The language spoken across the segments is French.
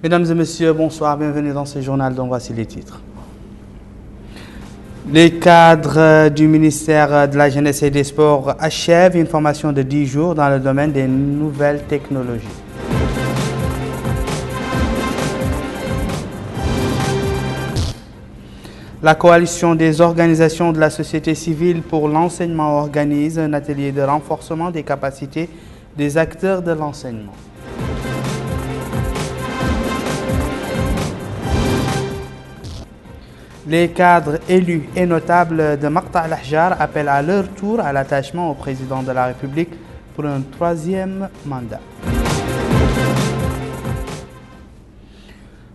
Mesdames et messieurs, bonsoir, bienvenue dans ce journal dont voici les titres. Les cadres du ministère de la Jeunesse et des Sports achèvent une formation de 10 jours dans le domaine des nouvelles technologies. La coalition des organisations de la société civile pour l'enseignement organise un atelier de renforcement des capacités des acteurs de l'enseignement. Les cadres élus et notables de Maqta' al-Ahjar appellent à leur tour à l'attachement au président de la République pour un 3e mandat.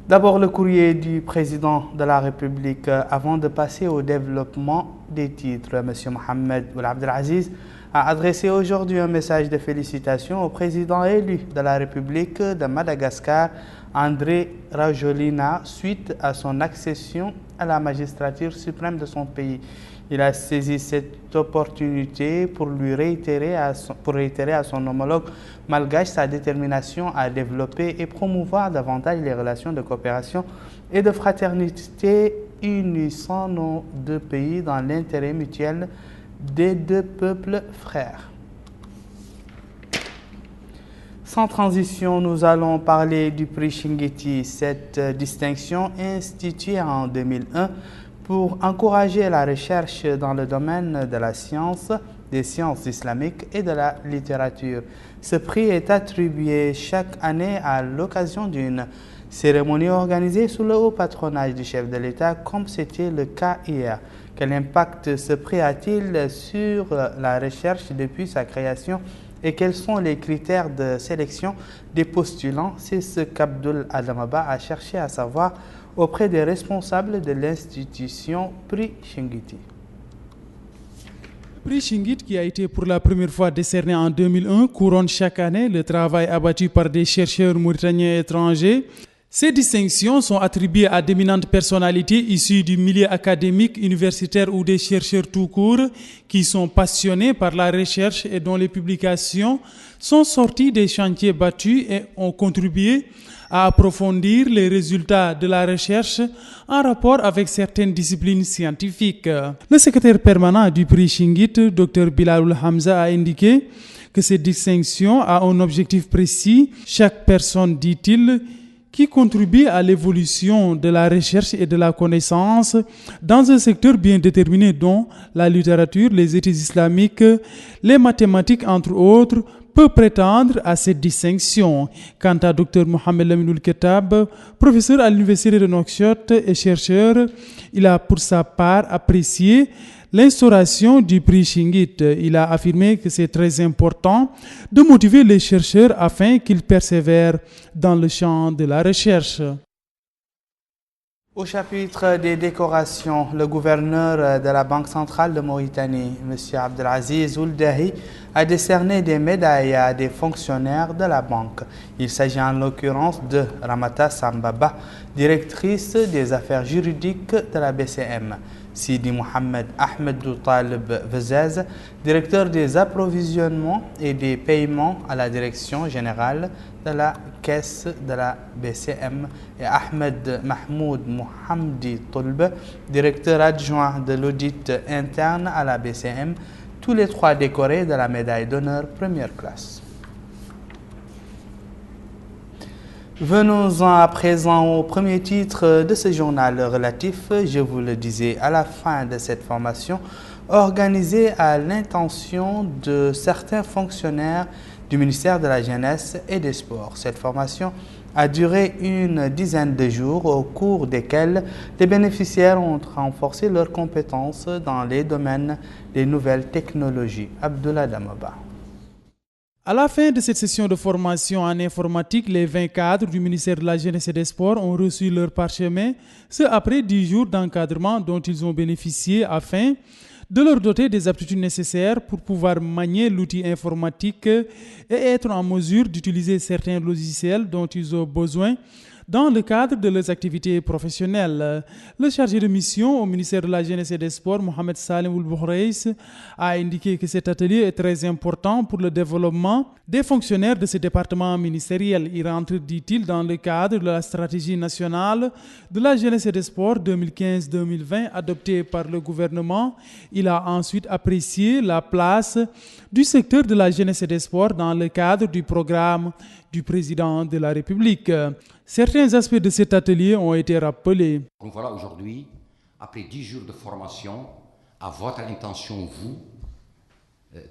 D'abord, le courrier du président de la République avant de passer au développement des titres. M. Mohamed Ould Abdelaziz a adressé aujourd'hui un message de félicitations au président élu de la République de Madagascar, André Rajoelina, suite à son accession à la magistrature suprême de son pays. Il a saisi cette opportunité pour réitérer à son homologue malgache sa détermination à développer et promouvoir davantage les relations de coopération et de fraternité unissant nos deux pays dans l'intérêt mutuel des deux peuples frères. Sans transition, nous allons parler du prix Chinguetti, cette distinction instituée en 2001 pour encourager la recherche dans le domaine de la science, des sciences islamiques et de la littérature. Ce prix est attribué chaque année à l'occasion d'une cérémonie organisée sous le haut patronage du chef de l'État, comme c'était le cas hier. Quel impact ce prix a-t-il sur la recherche depuis sa création et quels sont les critères de sélection des postulants? C'est ce qu'Abdoul Adamaba a cherché à savoir auprès des responsables de l'institution Prix Chinguetti. Le prix Chinguetti, qui a été pour la première fois décerné en 2001, couronne chaque année le travail abattu par des chercheurs mauritaniens et étrangers. Ces distinctions sont attribuées à d'éminentes personnalités issues du milieu académique, universitaire ou des chercheurs tout court qui sont passionnés par la recherche et dont les publications sont sorties des chantiers battus et ont contribué à approfondir les résultats de la recherche en rapport avec certaines disciplines scientifiques. Le secrétaire permanent du prix Chinguetti, Dr Bilaloul Hamza, a indiqué que cette distinction a un objectif précis. Chaque personne, dit-il, qui contribue à l'évolution de la recherche et de la connaissance dans un secteur bien déterminé dont la littérature, les études islamiques, les mathématiques entre autres, peut prétendre à cette distinction. Quant à Dr Mohamed Lamine Ould Ketab, professeur à l'université de Nouakchott et chercheur, il a pour sa part apprécié l'instauration du prix Chinguetti. Il a affirmé que c'est très important de motiver les chercheurs afin qu'ils persévèrent dans le champ de la recherche. Au chapitre des décorations, le gouverneur de la Banque centrale de Mauritanie, M. Abdelaziz Ould Dahi, a décerné des médailles à des fonctionnaires de la banque. Il s'agit en l'occurrence de Ramata Sambaba, directrice des affaires juridiques de la BCM. Sidi Mohamed Ahmed Talib Vezez, directeur des approvisionnements et des paiements à la direction générale de la caisse de la BCM, et Ahmed Mahmoud Mohamdi Toulbe, directeur adjoint de l'audit interne à la BCM, tous les trois décorés de la médaille d'honneur première classe. Venons-en à présent au premier titre de ce journal relatif, je vous le disais, à la fin de cette formation organisée à l'intention de certains fonctionnaires du ministère de la Jeunesse et des Sports. Cette formation a duré une dizaine de jours au cours desquels les bénéficiaires ont renforcé leurs compétences dans les domaines des nouvelles technologies. Abdoul Adamaba. À la fin de cette session de formation en informatique, les 20 cadres du ministère de la Jeunesse et des Sports ont reçu leur parchemin, ce après 10 jours d'encadrement dont ils ont bénéficié afin de leur doter des aptitudes nécessaires pour pouvoir manier l'outil informatique et être en mesure d'utiliser certains logiciels dont ils ont besoin dans le cadre de leurs activités professionnelles. Le chargé de mission au ministère de la Jeunesse et des Sports, Mohamed Salim Ould-Bouhreis, a indiqué que cet atelier est très important pour le développement des fonctionnaires de ce département ministériel. Il rentre, dit-il, dans le cadre de la stratégie nationale de la jeunesse et des sports 2015-2020 adoptée par le gouvernement. Il a ensuite apprécié la place du secteur de la jeunesse et des sports dans le cadre du programme du président de la République. Certains aspects de cet atelier ont été rappelés. Donc voilà, aujourd'hui, après 10 jours de formation, à votre intention, vous,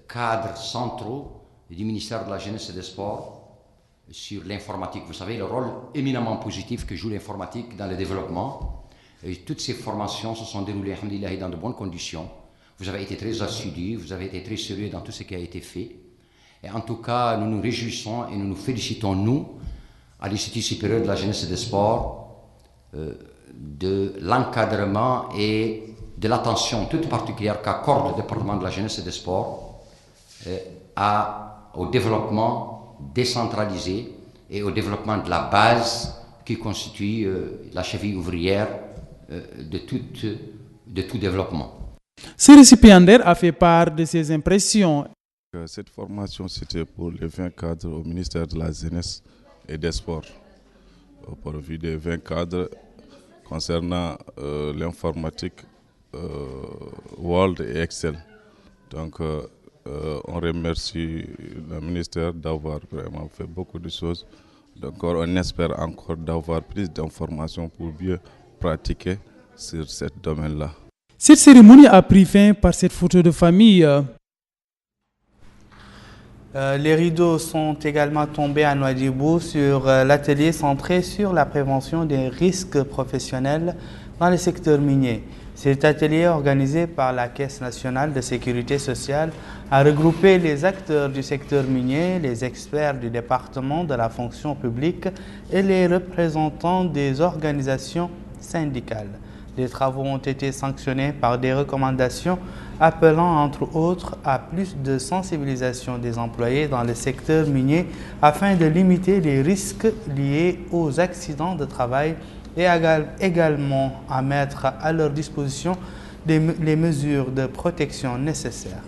cadres centraux du ministère de la Jeunesse et des Sports, sur l'informatique. Vous savez, le rôle éminemment positif que joue l'informatique dans le développement. Et toutes ces formations se sont déroulées, alhamdoulilah, dans de bonnes conditions. Vous avez été très assidus, vous avez été très sérieux dans tout ce qui a été fait. Et en tout cas, nous nous réjouissons et nous nous félicitons, nous, à l'Institut supérieur de la jeunesse et des sports, de l'encadrement et de l'attention toute particulière qu'accorde le département de la jeunesse et des sports au développement décentralisé et au développement de la base qui constitue la cheville ouvrière de tout développement. Ce récipiendaire a fait part de ses impressions. Cette formation, c'était pour les 20 cadres au ministère de la Jeunesse et des Sports. Au profit des 20 cadres concernant l'informatique, Word et Excel. Donc, on remercie le ministère d'avoir vraiment fait beaucoup de choses. Donc, on espère encore d'avoir plus d'informations pour mieux pratiquer sur ce domaine-là. Cette cérémonie a pris fin par cette photo de famille. Les rideaux sont également tombés à Nouadhibou sur l'atelier centré sur la prévention des risques professionnels dans le secteur minier. Cet atelier, organisé par la Caisse nationale de sécurité sociale, a regroupé les acteurs du secteur minier, les experts du département de la fonction publique et les représentants des organisations syndicales. Les travaux ont été sanctionnés par des recommandations appelant entre autres à plus de sensibilisation des employés dans le secteur minier afin de limiter les risques liés aux accidents de travail et également à mettre à leur disposition les mesures de protection nécessaires.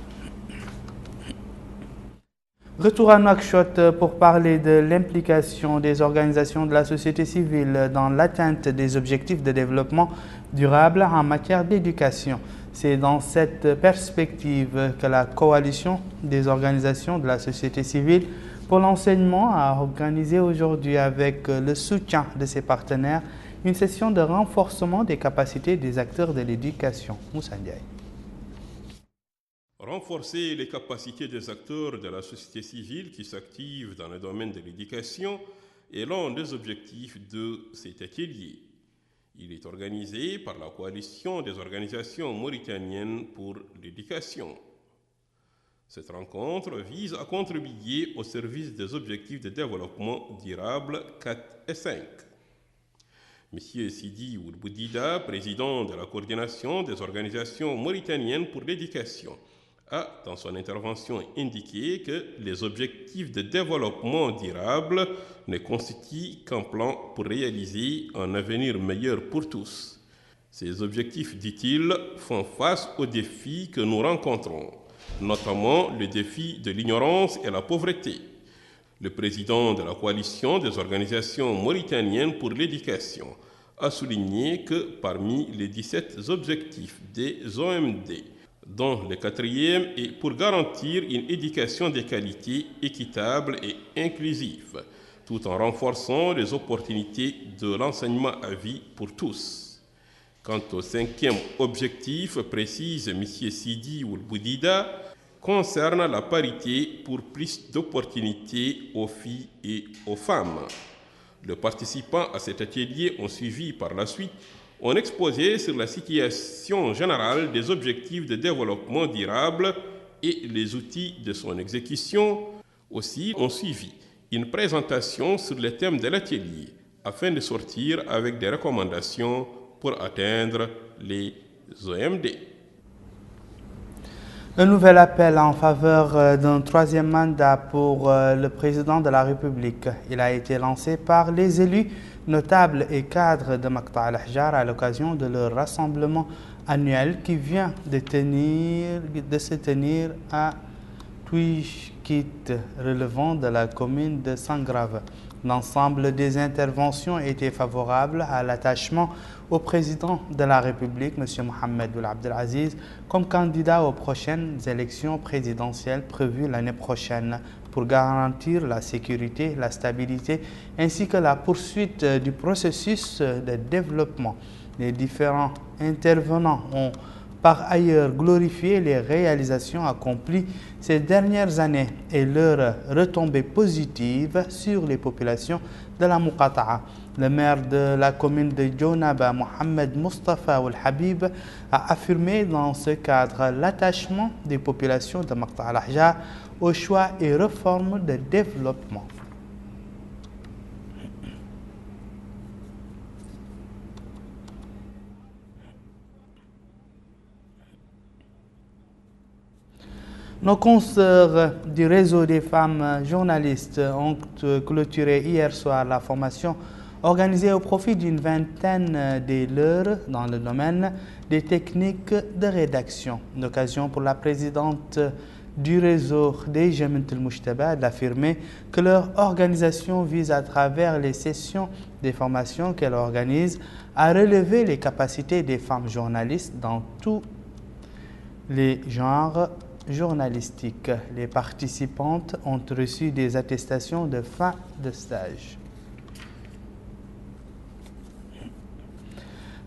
Retour à Nouakchott pour parler de l'implication des organisations de la société civile dans l'atteinte des objectifs de développement durable en matière d'éducation. C'est dans cette perspective que la coalition des organisations de la société civile pour l'enseignement a organisé aujourd'hui, avec le soutien de ses partenaires, une session de renforcement des capacités des acteurs de l'éducation. Moussa Ndiaye. Renforcer les capacités des acteurs de la société civile qui s'activent dans le domaine de l'éducation est l'un des objectifs de cet atelier. Il est organisé par la coalition des organisations mauritaniennes pour l'éducation. Cette rencontre vise à contribuer au service des objectifs de développement durable 4 et 5. Monsieur Sidi Ould-Boudida, président de la coordination des organisations mauritaniennes pour l'éducation, a, dans son intervention, indiqué que les objectifs de développement durable ne constituent qu'un plan pour réaliser un avenir meilleur pour tous. Ces objectifs, dit-il, font face aux défis que nous rencontrons, notamment le défi de l'ignorance et la pauvreté. Le président de la coalition des organisations mauritaniennes pour l'éducation a souligné que parmi les 17 objectifs des OMD, dont le 4e est pour garantir une éducation de qualité équitable et inclusive, tout en renforçant les opportunités de l'enseignement à vie pour tous. Quant au 5e objectif, précise M. Sidi Ould-Boudida, concerne la parité pour plus d'opportunités aux filles et aux femmes. Les participants à cet atelier ont suivi par la suite un exposé sur la situation générale des objectifs de développement durable et les outils de son exécution. Aussi, ont suivi une présentation sur les thèmes de l'atelier afin de sortir avec des recommandations pour atteindre les OMD. Un nouvel appel en faveur d'un 3e mandat pour le président de la République. Il a été lancé par les élus notables et cadres de Maqta' al-Ahjar à l'occasion de leur rassemblement annuel qui vient de se tenir à Touichkit, relevant de la commune de Sangrave. L'ensemble des interventions était favorable à l'attachement au président de la République, M. Mohamed Ould Abdel Aziz, comme candidat aux prochaines élections présidentielles prévues l'année prochaine pour garantir la sécurité, la stabilité ainsi que la poursuite du processus de développement. Les différents intervenants ont par ailleurs glorifié les réalisations accomplies ces dernières années et leurs retombées positives sur les populations de la Muqata'a. Le maire de la commune de Djounaba, Mohamed Mustafa Ould Habib, a affirmé dans ce cadre l'attachement des populations de Maqta' al-Ahjar aux choix et réformes de développement. Nos consoeurs du réseau des femmes journalistes ont clôturé hier soir la formation organisée au profit d'une vingtaine des leurs dans le domaine des techniques de rédaction. L'occasion pour la présidente du réseau des Jament al-Mujtaba d'affirmer que leur organisation vise à travers les sessions des formations qu'elle organise à relever les capacités des femmes journalistes dans tous les genres journalistiques. Les participantes ont reçu des attestations de fin de stage.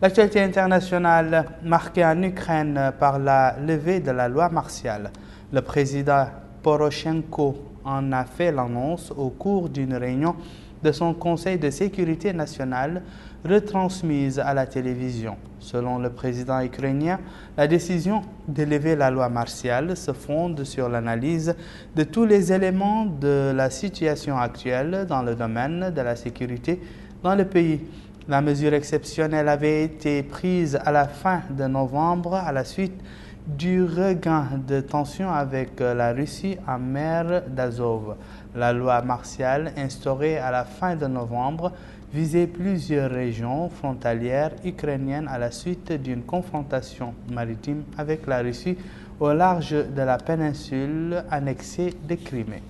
L'actualité internationale marquée en Ukraine par la levée de la loi martiale. Le président Poroshenko en a fait l'annonce au cours d'une réunion de son Conseil de sécurité nationale retransmise à la télévision. Selon le président ukrainien, la décision de lever la loi martiale se fonde sur l'analyse de tous les éléments de la situation actuelle dans le domaine de la sécurité dans le pays. La mesure exceptionnelle avait été prise à la fin de novembre à la suite du regain de tension avec la Russie en mer d'Azov. La loi martiale instaurée à la fin de novembre visait plusieurs régions frontalières ukrainiennes à la suite d'une confrontation maritime avec la Russie au large de la péninsule annexée de Crimée.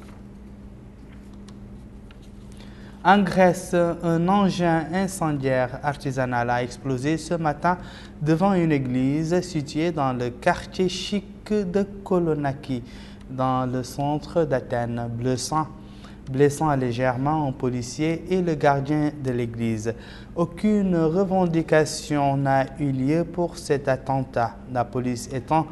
En Grèce, un engin incendiaire artisanal a explosé ce matin devant une église située dans le quartier chic de Kolonaki, dans le centre d'Athènes, blessant légèrement un policier et le gardien de l'église. Aucune revendication n'a eu lieu pour cet attentat, la police étant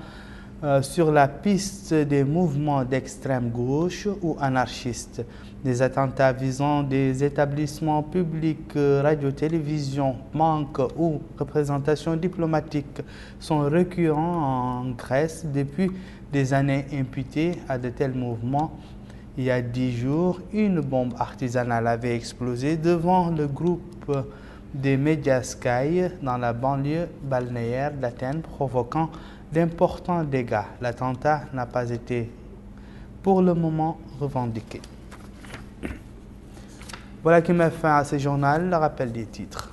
sur la piste des mouvements d'extrême gauche ou anarchistes. Des attentats visant des établissements publics, radio-télévision, banques ou représentations diplomatiques sont récurrents en Grèce depuis des années imputés à de tels mouvements. Il y a 10 jours, une bombe artisanale avait explosé devant le groupe des médias Sky dans la banlieue balnéaire d'Athènes, provoquant d'importants dégâts. L'attentat n'a pas été pour le moment revendiqué. Voilà qui met fin à ce journal, le rappel des titres.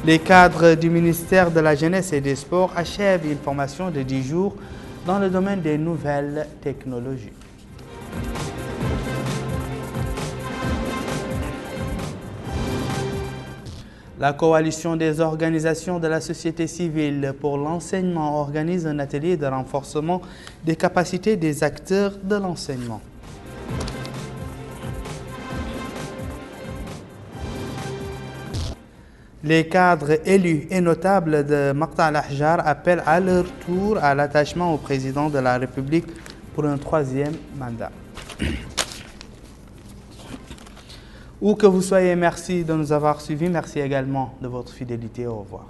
Les cadres du ministère de la Jeunesse et des Sports achèvent une formation de 10 jours dans le domaine des nouvelles technologies. La coalition des organisations de la société civile pour l'enseignement organise un atelier de renforcement des capacités des acteurs de l'enseignement. Les cadres élus et notables de Maqta' al-Ahjar appellent à leur tour à l'attachement au président de la République pour un 3e mandat. Où que vous soyez, merci de nous avoir suivis. Merci également de votre fidélité. Au revoir.